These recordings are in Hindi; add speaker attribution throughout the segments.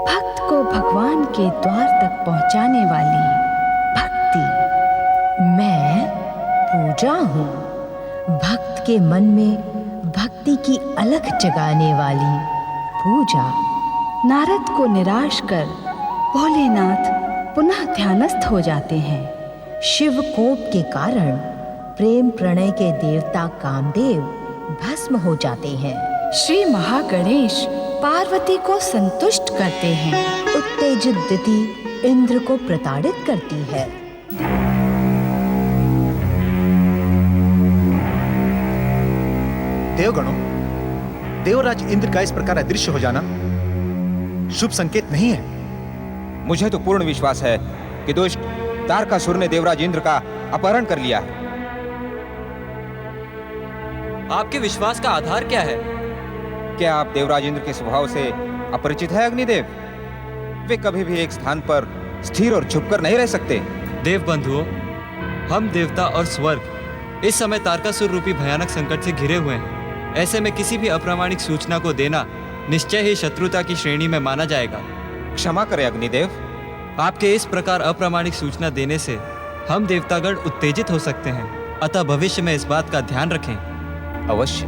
Speaker 1: भक्त को भगवान के द्वार तक पहुंचाने वाली भक्ति। मैं पूजा हूँ, भक्त के मन में भक्ति की अलख जगाने वाली पूजा। नारद को निराश कर भोलेनाथ पुनः ध्यानस्थ हो जाते हैं। शिव कोप के कारण प्रेम प्रणय के देवता कामदेव भस्म हो जाते हैं। श्री महागणेश पार्वती को संतुष्ट करते हैं। उत्तेजित दिति इंद्र को प्रताड़ित करती है।
Speaker 2: देवगणों, देवराज इंद्र का इस प्रकार अदृश्य हो जाना शुभ संकेत नहीं है।
Speaker 3: मुझे तो पूर्ण विश्वास है कि दुष्ट तारकासुर ने देवराज इंद्र का अपहरण कर लिया है।
Speaker 4: आपके विश्वास का आधार क्या है?
Speaker 3: क्या आप देवराज इंद्र के स्वभाव से अपरिचित है अग्निदेव? वे कभी भी एक स्थान पर स्थिर और छुपकर नहीं रह सकते।
Speaker 4: देव बंधुओं, हम देवता और स्वर्ग इस समय तारकासुर रूपी भयानक संकट से घिरे हुए हैं। ऐसे में किसी भी अप्रामाणिक सूचना को देना निश्चय ही शत्रुता की श्रेणी में माना जाएगा।
Speaker 3: क्षमा करें अग्निदेव।
Speaker 4: आपके इस प्रकार अप्रामाणिक सूचना देने से हम देवतागण उत्तेजित हो सकते हैं, अतः भविष्य में इस बात का ध्यान रखें।
Speaker 3: अवश्य।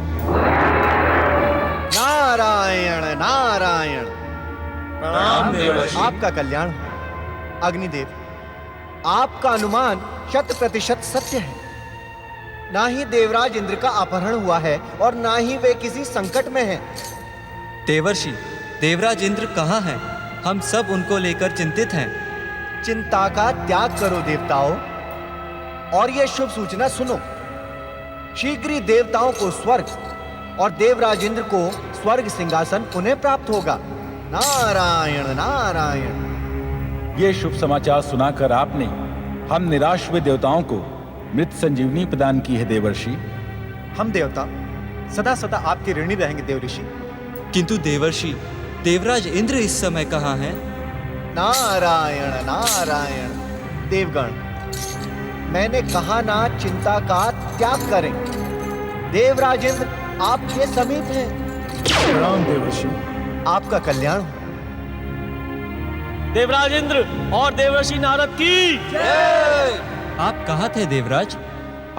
Speaker 2: नारायण नारायण।
Speaker 5: प्रणाम देवर्षि।
Speaker 2: आपका कल्याण। अग्निदेव, आपका अनुमान 100% सत्य है। ना ही देवराज इंद्र का अपहरण हुआ है और ना ही वे किसी संकट में हैं।
Speaker 4: देवर्षि, देवराज इंद्र कहाँ हैं? हम सब उनको लेकर चिंतित हैं।
Speaker 2: चिंता का त्याग करो देवताओं, और यह शुभ सूचना सुनो। शीघ्र ही देवताओं को स्वर्ग और देवराज इंद्र को स्वर्ग सिंहासन पुनः प्राप्त होगा। नारायण नारायण।
Speaker 5: ये शुभ समाचार सुनाकर आपने हम निराश हुए देवताओं को मृत संजीवनी प्रदान की है देवर्षि।
Speaker 2: हम देवता सदा सदा आपके ऋणी रहेंगे देवऋषि।
Speaker 4: किंतु देवर्षि, देवराज इंद्र इस समय कहाँ हैं?
Speaker 2: नारायण नारायण। देवगण, मैंने कहा ना चिंता का त्याग करें। देवराज इंद्र आपके समीप हैं।
Speaker 5: प्रणाम देवर्षि।
Speaker 2: आपका कल्याण हो।
Speaker 6: देवराज इंद्र और देवर्षि नारद की
Speaker 4: जय। आप कहाँ थे देवराज?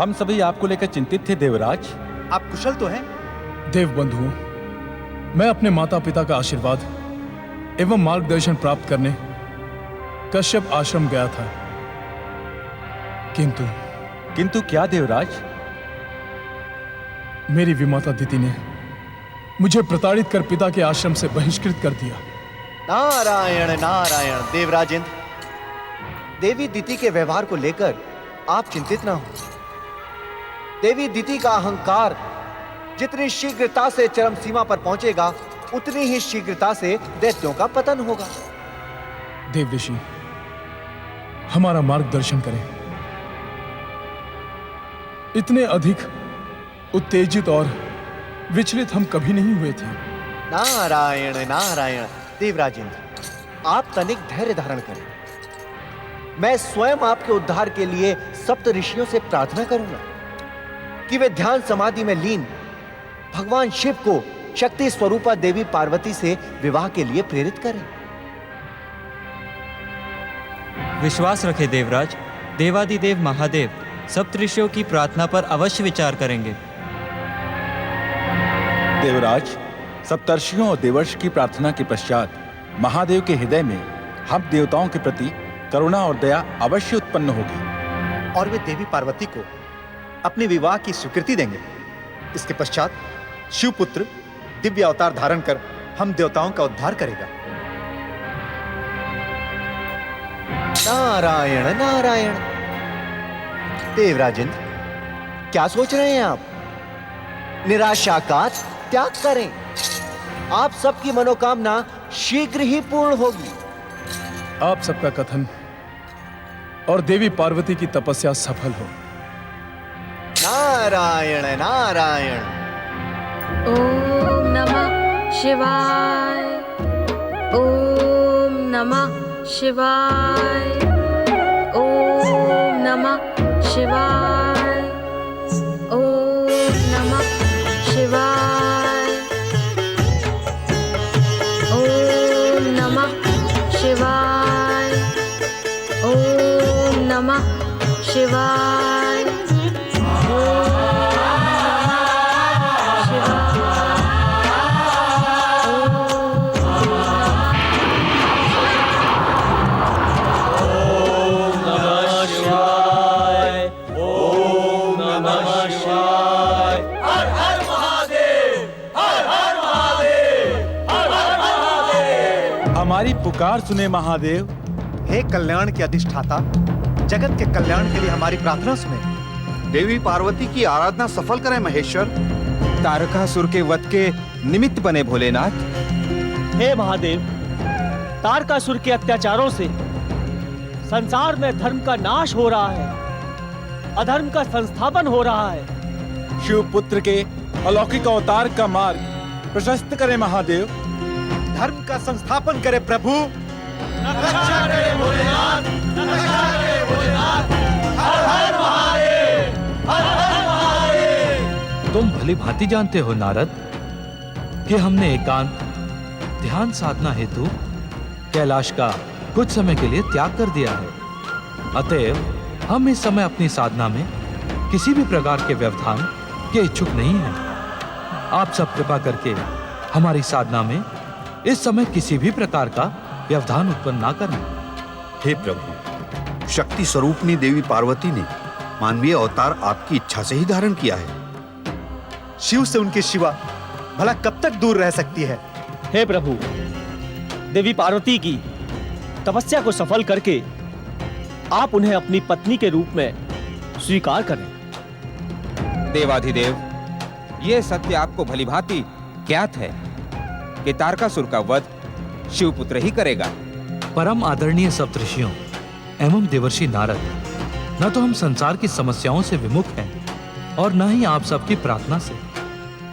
Speaker 5: हम सभी आपको लेकर चिंतित थे देवराज।
Speaker 2: आप कुशल तो हैं?
Speaker 7: देव बंधुओं, मैं अपने माता पिता का आशीर्वाद एवं मार्गदर्शन प्राप्त करने कश्यप आश्रम गया था,
Speaker 5: किंतु क्या देवराज?
Speaker 7: मेरी विमाता दिति ने मुझे प्रताड़ित कर पिता के आश्रम से बहिष्कृत कर दिया।
Speaker 2: नारायण नारायण। देवराज इंद्र, देवी दिति के व्यवहार को लेकर आप चिंतित ना हो। देवी दिति का अहंकार जितनी शीघ्रता से चरम सीमा पर पहुंचेगा, उतनी ही शीघ्रता से दैत्यों का पतन होगा।
Speaker 7: देव ऋषि, हमारा मार्गदर्शन करें। इतने अधिक उत्तेजित और विचलित हम कभी नहीं हुए थे।
Speaker 2: नारायण नारायण। देवराज इंद्र, आप तनिक धैर्य धारण करें। मैं स्वयं आपके उद्धार के लिए सप्त ऋषियों से प्रार्थना करूंगा कि वे ध्यान समाधि में लीन भगवान शिव को शक्ति स्वरूपा देवी पार्वती से विवाह के लिए प्रेरित करें।
Speaker 4: विश्वास रखे देवराज, देवादिदेव महादेव सप्तऋषियों की प्रार्थना पर अवश्य विचार करेंगे।
Speaker 5: देवराज, सप्तर्षियों और देवर्षि की प्रार्थना के पश्चात महादेव के हृदय में हम देवताओं के प्रति करुणा और दया अवश्य उत्पन्न होगी
Speaker 2: और वे देवी पार्वती को अपने विवाह की स्वीकृति देंगे। इसके पश्चात शिवपुत्र दिव्य अवतार धारण कर हम देवताओं का उद्धार करेगा। नारायण नारायण। देवराज इंद्र, क्या सोच रहे हैं आप? निराशा का त्याग करें। आप सबकी मनोकामना शीघ्र ही पूर्ण होगी।
Speaker 7: आप सबका कथन और देवी पार्वती की तपस्या सफल हो।
Speaker 2: नारायण नारायण।
Speaker 8: ओम नमः शिवाय। ओम नमः शिवाय। ओम नमः शिवाय। ओम नमः शिवाय। ओम नमः
Speaker 5: हमारी पुकार सुने महादेव।
Speaker 2: हे कल्याण के अधिष्ठाता, जगत के कल्याण के लिए हमारी प्रार्थना सुने।
Speaker 9: देवी पार्वती की आराधना सफल करें महेश्वर।
Speaker 3: तारकासुर के वध के निमित्त बने भोलेनाथ।
Speaker 6: हे महादेव, तारकासुर के अत्याचारों से संसार में धर्म का नाश हो रहा है, अधर्म का संस्थापन हो रहा है।
Speaker 5: शिव पुत्र के अलौकिक अवतार का मार्ग प्रशस्त करें महादेव।
Speaker 2: धर्म का संस्थापन करे प्रभु।
Speaker 6: रक्षा करे भोलेनाथ, रक्षा करे भोलेनाथ। हर हर महादेव, हर हर महादेव।
Speaker 10: तुम भली भांति जानते हो नारद कि हमने एकांत ध्यान साधना हेतु कैलाश का कुछ समय के लिए त्याग कर दिया है। अतएव हम इस समय अपनी साधना में किसी भी प्रकार के व्यवधान के इच्छुक नहीं हैं। आप सब कृपा करके हमारी साधना में इस समय किसी भी प्रकार का व्यवधान उत्पन्न ना करना।
Speaker 9: हे प्रभु, शक्ति स्वरूपनी देवी पार्वती ने मानवीय अवतार आपकी इच्छा से ही धारण किया है।
Speaker 2: शिव से उनकी शिवा भला कब तक दूर रह सकती है?
Speaker 6: हे प्रभु, देवी पार्वती की तपस्या को सफल करके आप उन्हें अपनी पत्नी के रूप में स्वीकार करें।
Speaker 3: देवाधिदेव, ये सत्य आपको भलीभांति ज्ञात है कि तारकासुर का वध शिवपुत्र ही करेगा।
Speaker 10: परम आदरणीय सप्तऋषियों एवं देवर्षि नारद, न तो हम संसार की समस्याओं से विमुख हैं और न ही आप सबकी प्रार्थना से।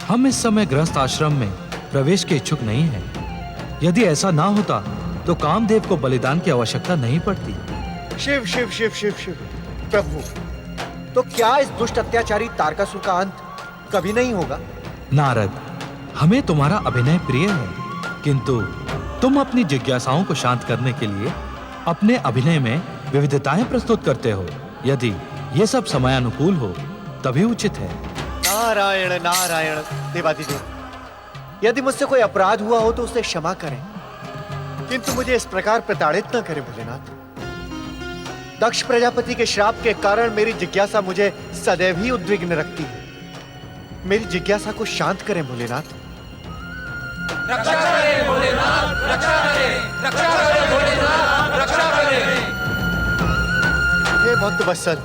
Speaker 10: हम इस समय गृहस्थ आश्रम में प्रवेश के इच्छुक नहीं हैं। यदि ऐसा ना होता तो कामदेव को बलिदान की आवश्यकता नहीं पड़ती।
Speaker 2: शिव शिव शिव शिव शिव। प्रभु, तो क्या इस दुष्ट अत्याचारी तारकासुर का अंत कभी नहीं होगा?
Speaker 10: नारद, हमें तुम्हारा अभिनय प्रिय है, किंतु तुम अपनी जिज्ञासाओं को शांत करने के लिए अपने अभिनय में विविधताएं प्रस्तुत करते हो। यदि ये सब समयानुकूल हो तभी उचित है।
Speaker 2: नारायण नारायण देवाधिदेव, यदि मुझसे कोई अपराध हुआ हो तो उसे क्षमा करें, किंतु मुझे इस प्रकार प्रताड़ित न करें भोलेनाथ। दक्ष प्रजापति के श्राप के कारण मेरी जिज्ञासा मुझे सदैव ही उद्विग्न रखती है। मेरी जिज्ञासा को शांत करें भोलेनाथ।
Speaker 3: रक्षा करें भोलेनाथ, रक्षा करें, रक्षा करें भोलेनाथ, रक्षा करें।
Speaker 2: हे भक्त वत्सल,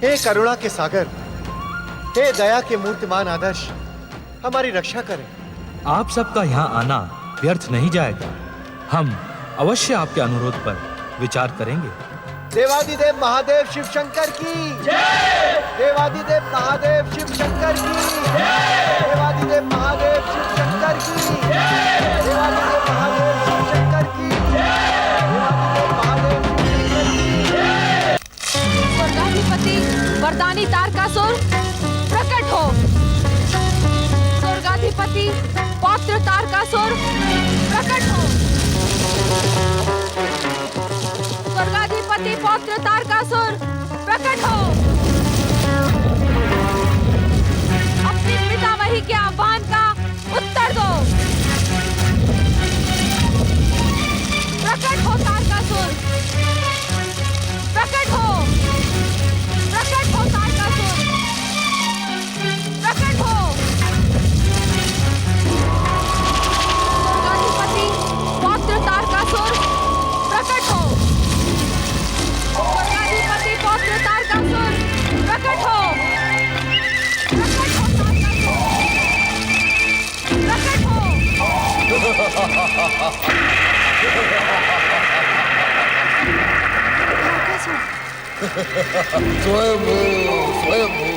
Speaker 2: हे करुणा के सागर, हे दया के मूर्तिमान आदर्श, हमारी रक्षा करें।
Speaker 10: आप सबका यहाँ आना व्यर्थ नहीं जाएगा। हम अवश्य आपके अनुरोध पर विचार करेंगे।
Speaker 2: देवादिदेव महादेव शिव शंकर की जय। देवादिदेव महादेव शिव शंकर की जय। देवादिदेव महादेव शिव शंकर की जय। देवादिदेव महादेव शिव शंकर की जय। देवादिदेव महादेव शिव शंकर की जय।
Speaker 8: स्वर्गाधिपति वरदानी तारकासुर प्रकट हो। स्वर्गाधिपति पौत्र तारकासुर प्रकट हो। स्वर्गाधिपति पौत्र तारकासुर प्रकट हो। अपने पितामही के आह्वान का उत्तर दो। प्रकट हो तारकासुर, प्रकट हो, प्रकट हो तारकासुर, प्रकट हो। स्वर्गाधिपति पौत्र तारकासुर प्रकट हो। स्वर्गाधिपति पौत्र तारकासुर प्रकट हो। प्रकट हो तारकासुर, प्रकट हो।
Speaker 11: स्वयंभू स्वयंभू।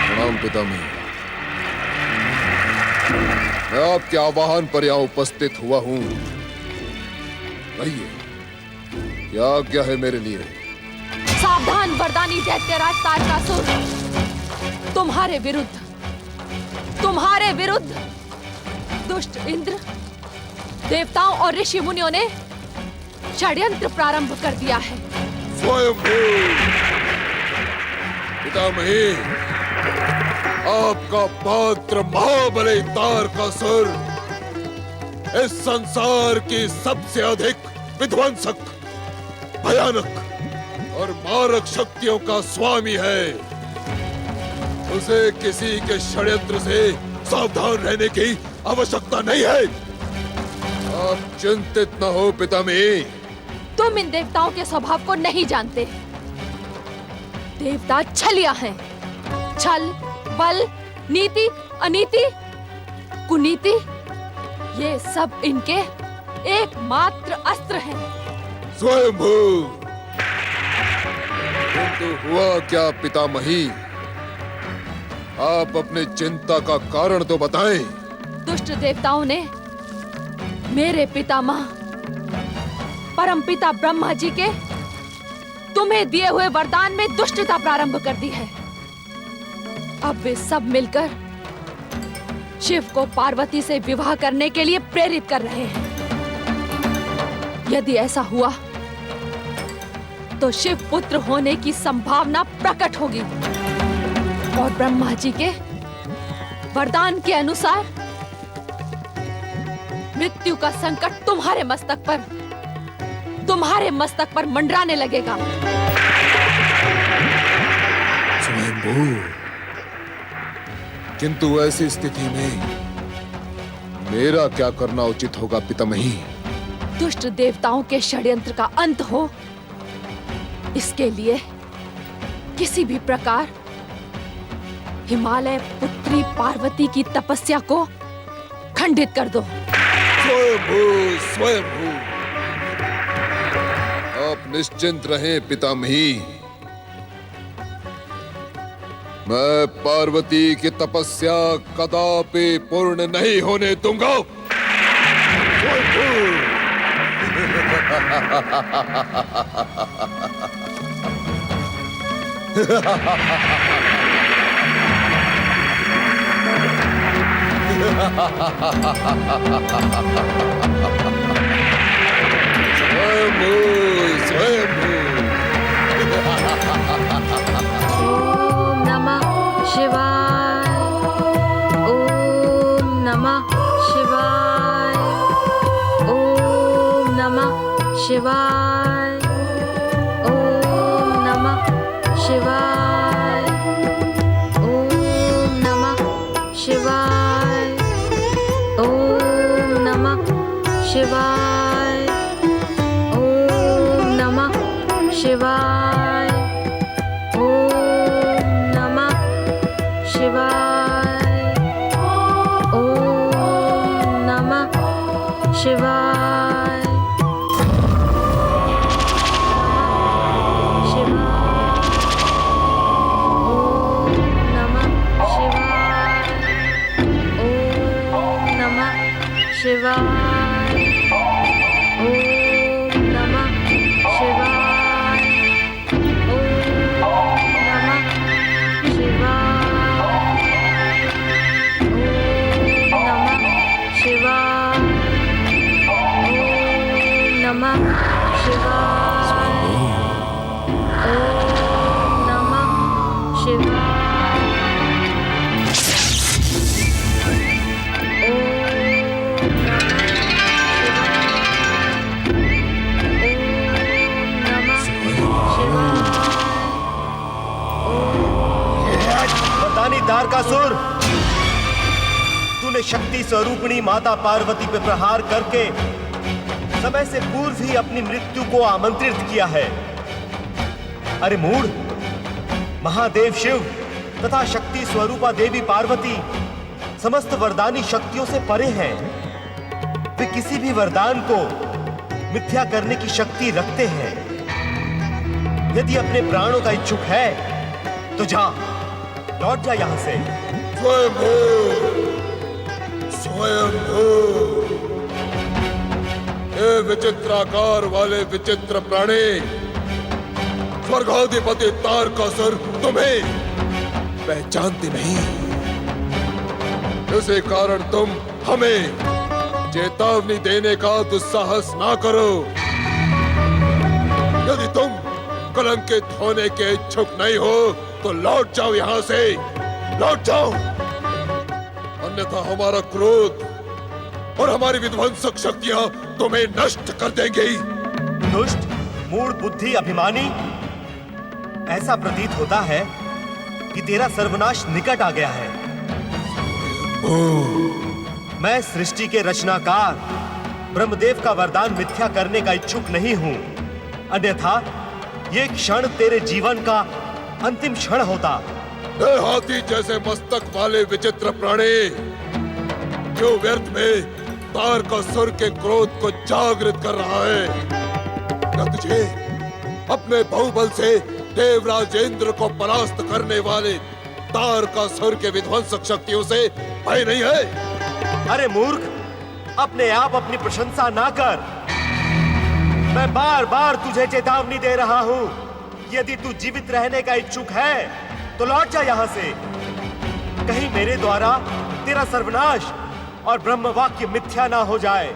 Speaker 11: प्रणाम पितामही, मैं आपके आवाहन पर यहाँ उपस्थित हुआ हूँ। कहिए, क्या आज्ञा है मेरे लिए?
Speaker 8: सावधान वरदानी दैत्यराज तारकासुर, तुम्हारे विरुद्ध दुष्ट इंद्र, देवताओं और ऋषि मुनियों ने षड्यंत्र प्रारंभ कर दिया है।
Speaker 11: स्वयंभू पितामही, आपका पात्र महाबली तारकासुर इस संसार की सबसे अधिक विध्वंसक, भयानक और मारक शक्तियों का स्वामी है। उसे किसी के षड्यंत्र से सावधान रहने की आवश्यकता नहीं है। आप चिंतित न हो पितामही।
Speaker 8: तुम इन देवताओं के स्वभाव को नहीं जानते। देवता छलिया हैं। छल, बल, नीति, अनीति, कुनीति, ये सब इनके एकमात्र अस्त्र हैं।
Speaker 11: स्वयंभू। किंतु हुआ क्या पितामही? आप अपनी चिंता का कारण तो बताएं।
Speaker 8: दुष्ट देवताओं ने मेरे पितामह परमपिता ब्रह्मा जी के तुम्हें दिए हुए वरदान में दुष्टता प्रारंभ कर दी है। अब वे सब मिलकर शिव को पार्वती से विवाह करने के लिए प्रेरित कर रहे हैं। यदि ऐसा हुआ तो शिव पुत्र होने की संभावना प्रकट होगी और ब्रह्मा जी के वरदान के अनुसार मृत्यु का संकट तुम्हारे मस्तक पर मंडराने लगेगा।
Speaker 11: स्वयंभू, किंतु ऐसी स्थिति में मेरा क्या करना उचित होगा पितामही?
Speaker 8: दुष्ट देवताओं के षड्यंत्र का अंत हो, इसके लिए किसी भी प्रकार हिमालय पुत्री पार्वती की तपस्या को खंडित कर दो।
Speaker 11: स्वयंभू, स्वयंभू, आप निश्चिंत रहें पितामही। मैं पार्वती की तपस्या कदापि पूर्ण नहीं होने दूंगा। स्वयंभू, स्वयंभू।
Speaker 12: ओम नमः शिवाय। ओम नमः शिवाय। ओम नमः शिवाय। ओम नमः शिवाय। ओम नमः शिवाय। ओम नमः शिवाय। ओम नमः शिवाय। ओम नमः शिवाय। ओम नमः शिवाय। शिवाय। ओम नमः शिवाय। ओम नमः शिवाय। ओम नमः शिवाय। ओम नमः शिवाय। ओम नमः शिवाय।
Speaker 2: तारकासुर, तूने शक्ति स्वरूपिणी माता पार्वती पे प्रहार करके समय से पूर्व ही अपनी मृत्यु को आमंत्रित किया है। अरे मूढ़, महादेव शिव तथा शक्ति स्वरूपा देवी पार्वती समस्त वरदानी शक्तियों से परे हैं। वे किसी भी वरदान को मिथ्या करने की शक्ति रखते हैं। यदि अपने प्राणों का इच्छुक है तो जा, लौट जा यहां से।
Speaker 11: स्वयंभू, स्वयंभू, ये विचित्राकार वाले विचित्र प्राणी, स्वर्गाधिपति तारकासुर तुम्हें पहचानते नहीं। इसी कारण तुम हमें चेतावनी देने का दुस्साहस ना करो। यदि तुम कलंकित होने के इच्छुक नहीं हो तो लौट जाओ यहां से, लौट जाओ, अन्यथा हमारा क्रोध और हमारी विध्वंसक शक्तियां तुम्हें नष्ट कर देंगी।
Speaker 2: दुष्ट, मूढ़ बुद्धि अभिमानी, ऐसा प्रतीत होता है कि तेरा सर्वनाश निकट आ गया है। मैं सृष्टि के रचनाकार ब्रह्मदेव का वरदान मिथ्या करने का इच्छुक नहीं हूं, अन्यथा ये क्षण तेरे जीवन का अंतिम क्षण होता।
Speaker 11: हाथी जैसे मस्तक वाले विचित्र प्राणी, क्यों व्यर्थ में तारकासुर के क्रोध को जागृत कर रहा है? क्या तुझे अपने बाहुबल से देवराजेंद्र को परास्त करने वाले तारकासुर के विध्वंसक शक्तियों से भय नहीं है?
Speaker 2: अरे मूर्ख, अपने आप अपनी प्रशंसा ना कर। मैं बार बार तुझे चेतावनी दे रहा हूं, यदि तू जीवित रहने का इच्छुक है तो लौट जा यहां से। कहीं मेरे द्वारा तेरा सर्वनाश और ब्रह्म वाक्य मिथ्या ना हो जाए।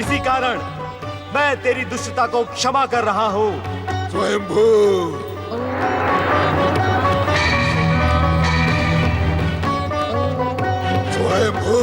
Speaker 2: इसी कारण मैं तेरी दुष्टता को क्षमा कर रहा हूं।
Speaker 11: स्वयंभू, स्वयंभू,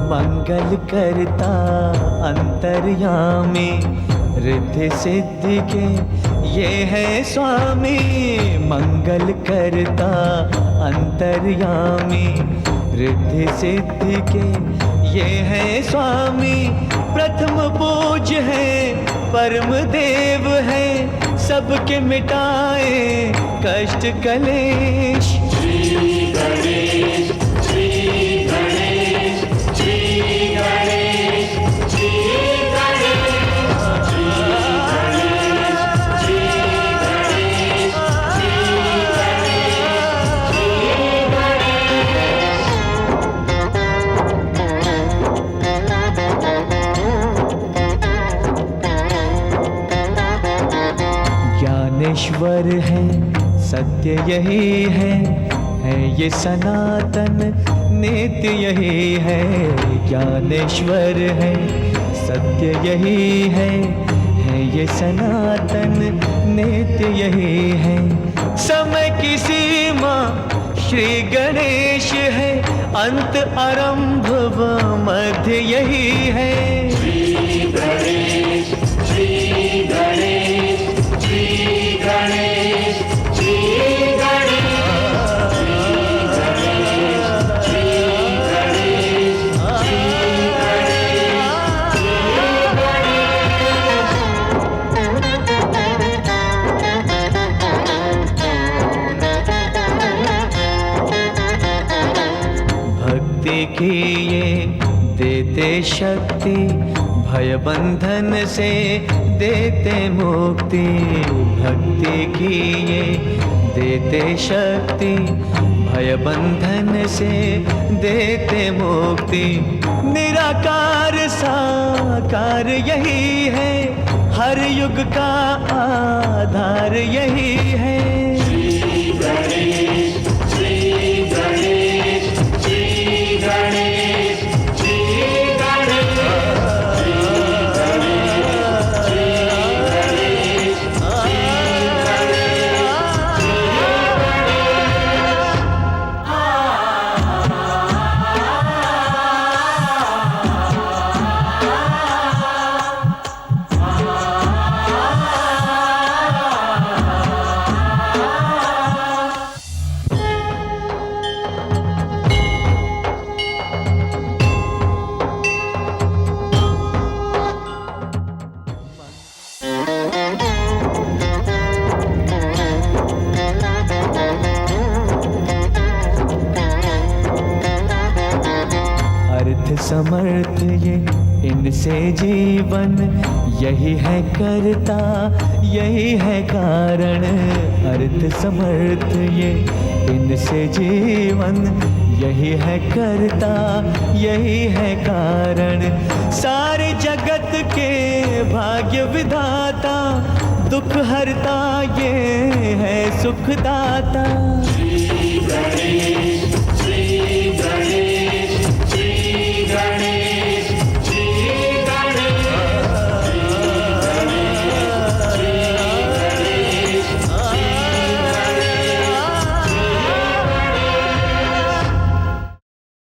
Speaker 13: मंगल करता अंतर्यामी, रिद्धि सिद्धि के ये है स्वामी। मंगल करता अंतर्यामी, रिद्धि सिद्धि के ये है स्वामी। प्रथम पूज्य है, परम देव है, सबके मिटाए कष्ट कलेश। श्री गणेश, श्री गणेश, श्री गणेश, श्री गणेश, श्री गणेश, श्री गणेश, श्री गणेश। ज्ञानेश्वर है, सत्य यही है ये सनातन नित्य यही है। ज्ञानेश्वर है, सत्य यही है ये सनातन नित्य यही है। समय की सीमा श्री गणेश है, अंत आरंभ व मध्य यही है। श्री गणेश, श्री गणेश, श्री गणेश, श्री गणेश। की ये देते शक्ति, भय बंधन से देते मुक्ति। भक्ति की ये देते शक्ति, भय बंधन से देते मुक्ति। निराकार साकार यही है, हर युग का आधार यही है। श्री गणेश, श्री गणेश, श्री गणेश, श्री गणेश, श्री गणेश, श्री गणेश, श्री गणेश। समर्थ ये, इनसे जीवन यही है करता, यही है कारण। अर्थ समर्थ ये, इनसे जीवन यही है करता, यही है कारण। सारे जगत के भाग्य विधाता, दुख हरता ये है सुखदाता।